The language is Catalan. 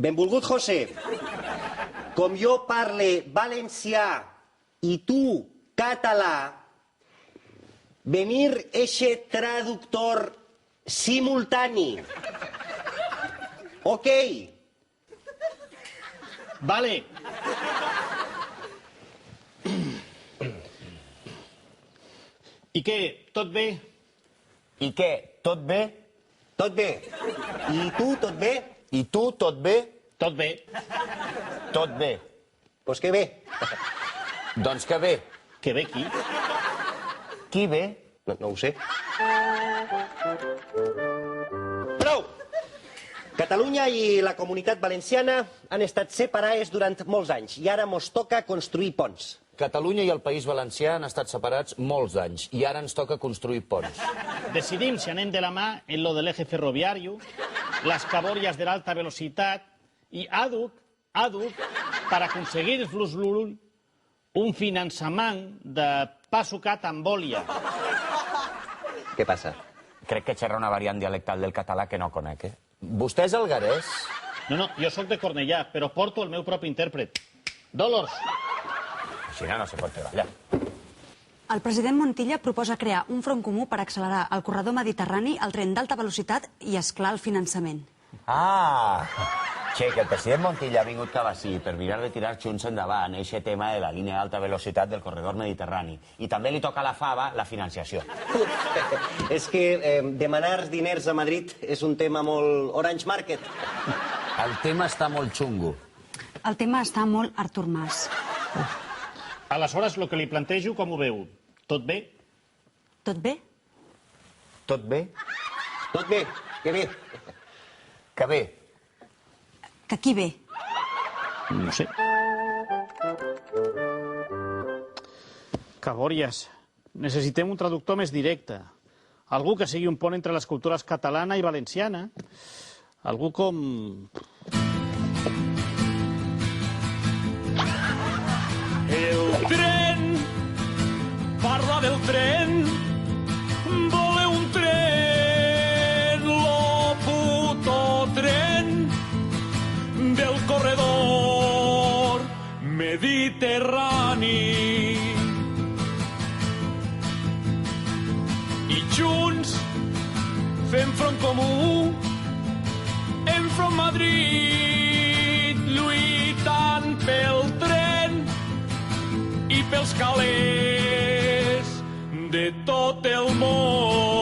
Benvolgut José, com jo parle valencià i tu català, venir eixe traductor simultani. Ok. Vale. I què, tot bé? I què, tot bé? Tot bé. I tu, tot bé? I tu, tot bé? Tot bé. Tot bé. Pues que bé. Doncs que bé. Que bé qui? Qui bé? No ho sé. Prou! Catalunya i la Comunitat Valenciana han estat separades durant molts anys i ara mos toca construir ponts. Catalunya i el País Valencià han estat separats molts anys i ara ens toca construir ponts. Decidim si anem de la mà en lo de l'eje ferroviari, les cabòries de l'alta velocitat i àduc, per aconseguir el flux l'ul, un finançament de Pasucat amb Bòlia. Què passa? Crec que xerra una variant dialectal del català que no conec, Vostè és alguerès? No, jo sóc de Cornellà, però porto el meu propi intèrpret. Dolors. Així no se pot treballar. El president Montilla proposa crear un front comú per accelerar el corredor mediterrani, el tren d'alta velocitat i, esclar, el finançament. Ah! Che, que el president Montilla ha vingut cap ací per mirar de tirar junts endavant eixe tema de la línia d'alta velocitat del corredor mediterrani. I també li toca a la fava la financiació. És que demanar diners a Madrid és un tema molt Orange Market. El tema està molt xungo. El tema està molt Artur Mas. Aleshores, el que li plantejo, com ho veu? Tot bé? Tot bé? Tot bé? Tot bé, que bé. Que bé. Que qui ve? No sé. Cabòries. Necessitem un traductor més directe. Algú que sigui un pont entre les cultures catalana i valenciana. Algú com... El tren, parla del tren, voleu un tren, lo puto tren del corredor mediterrani. I junts fem front comú, enfront Madrid, lluitant pel tren i pels calés de tot el món.